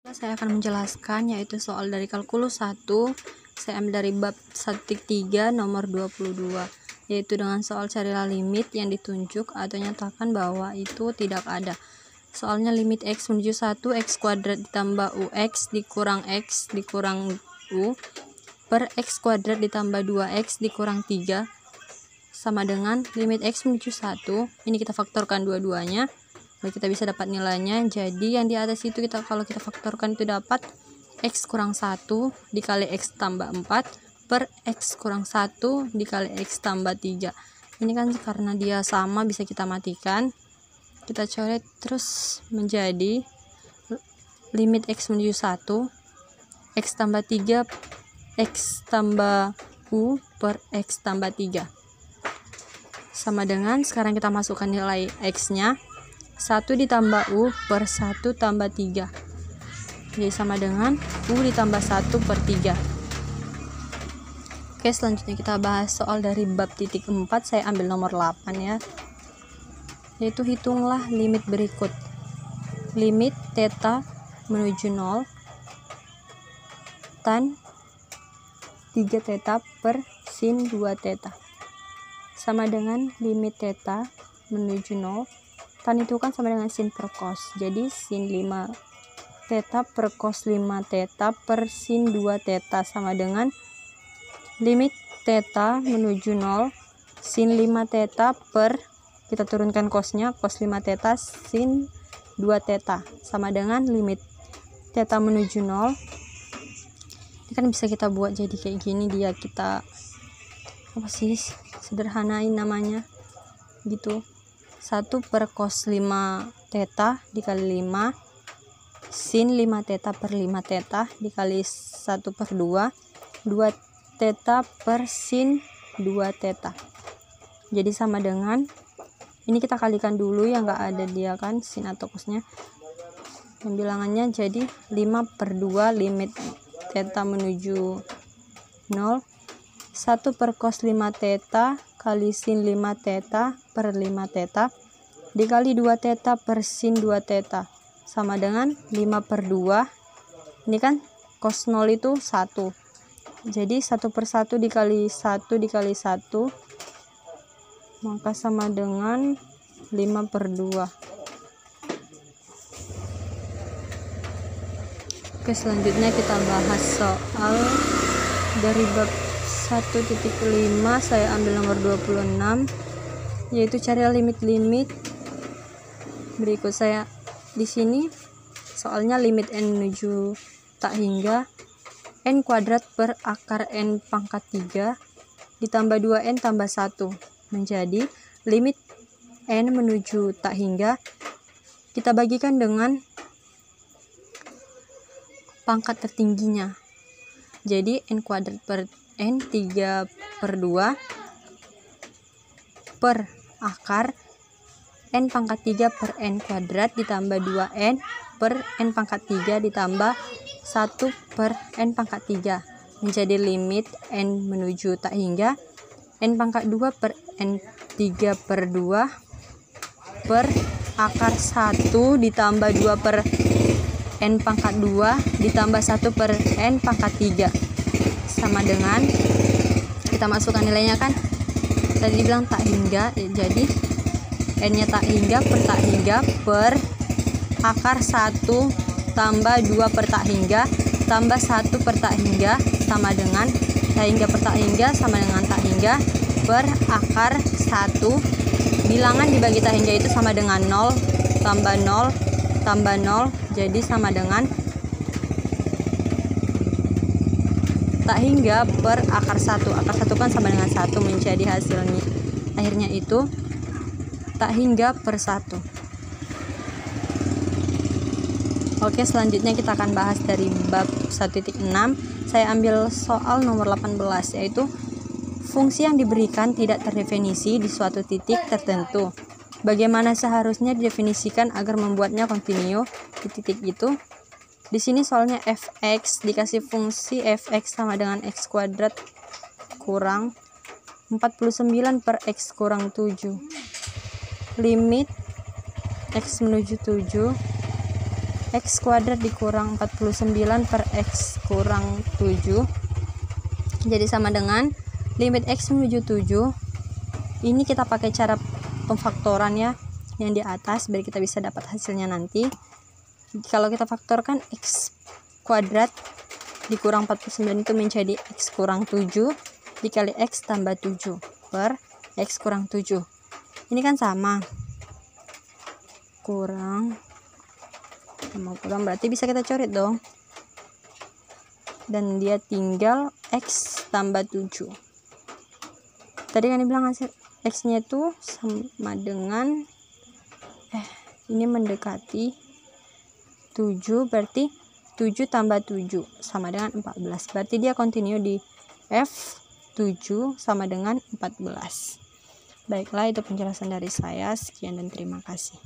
Saya akan menjelaskan yaitu soal dari kalkulus 1. Saya ambil dari bab 1.3 nomor 22, yaitu dengan soal carilah limit yang ditunjuk atau nyatakan bahwa itu tidak ada. Soalnya limit x menuju 1, x kuadrat ditambah ux dikurang x dikurang u per x kuadrat ditambah 2x dikurang 3 sama dengan limit x menuju 1. Ini kita faktorkan dua-duanya, lalu kita bisa dapat nilainya. Jadi yang di atas itu kalau kita faktorkan itu dapat x kurang 1 dikali x tambah 4 per x kurang 1 dikali x tambah 3. Ini kan karena dia sama bisa kita matikan. Kita coret terus menjadi limit x menuju 1, x tambah 3 x tambah u per x tambah 3 sama dengan, sekarang kita masukkan nilai x nya, 1 ditambah u per 1 tambah 3, jadi sama dengan u ditambah 1 per 3. Oke, selanjutnya kita bahas soal dari bab titik 4. Saya ambil nomor 8 ya, yaitu hitunglah limit berikut. Limit theta menuju 0 tan 3 theta per sin 2 theta sama dengan limit theta menuju 0, tan itu kan sama dengan sin per cos, jadi sin 5 theta per cos 5 theta per sin 2 theta sama dengan limit theta menuju 0 sin 5 theta per, kita turunkan cosnya, cos 5 theta sin 2 theta sama dengan limit theta menuju 0. Ini kan bisa kita buat jadi kayak gini, dia kita apa sih, sederhanain namanya gitu, 1 per cos 5 theta dikali 5 sin 5 theta per 5 theta dikali 1 per 2 theta per sin 2 theta, jadi sama dengan, ini kita kalikan dulu yang enggak ada dia kan sin atau cosnya, yang bilangannya jadi 5 per 2 limit theta menuju 0, 1 per cos 5 theta kali sin 5 theta per 5 theta dikali 2 theta per sin 2 theta sama dengan 5 per 2, ini kan cos 0 itu 1, jadi 1 per 1 dikali 1 dikali 1 maka sama dengan 5 per 2. Oke, selanjutnya kita bahas soal dari bab 1.5. Saya ambil nomor 26, yaitu carilah limit-limit berikut. Saya di sini soalnya limit n menuju tak hingga n kuadrat per akar n pangkat 3 ditambah 2n tambah 1 menjadi limit n menuju tak hingga kita bagikan dengan pangkat tertingginya, jadi n kuadrat per n 3 per 2 per akar n pangkat 3 per n kuadrat ditambah 2n per n pangkat 3 ditambah 1 per n pangkat 3 menjadi limit n menuju tak hingga n pangkat 2 per n 3 per 2 per akar 1 ditambah 2 per n pangkat 2 ditambah 1 per n pangkat 3 sama dengan, kita masukkan nilainya kan tadi dibilang tak hingga, jadi n nya tak hingga per akar 1 tambah 2 per tak hingga tambah 1 per tak hingga sama dengan tak hingga per tak hingga sama dengan tak hingga per akar 1, bilangan dibagi tak hingga itu sama dengan 0 tambah 0 tambah 0, jadi sama dengan tak hingga per akar 1. Akar 1 kan sama dengan 1, menjadi hasilnya akhirnya itu tak hingga per 1. Oke, selanjutnya kita akan bahas dari bab 1.6. Saya ambil soal nomor 18, yaitu fungsi yang diberikan tidak terdefinisi di suatu titik tertentu. Bagaimana seharusnya didefinisikan agar membuatnya kontinu di titik itu? Di sini soalnya fx dikasih fungsi fx sama dengan x kuadrat kurang 49 per x kurang 7. Limit x menuju 7 X kuadrat dikurang 49 per X kurang 7. Jadi sama dengan limit X menuju 7. Ini kita pakai cara pemfaktoran ya, yang di atas, biar kita bisa dapat hasilnya nanti. Kalau kita faktorkan X kuadrat dikurang 49 itu menjadi X kurang 7 dikali X tambah 7 per X kurang 7. Ini kan sama. Kurang berarti bisa kita coret dong. Dan dia tinggal X tambah 7. Tadi kan dibilang hasil X-nya itu sama dengan ini mendekati 7, berarti 7 tambah 7 sama dengan 14. Berarti dia continue di F7 sama dengan 14. Baiklah, itu penjelasan dari saya. Sekian dan terima kasih.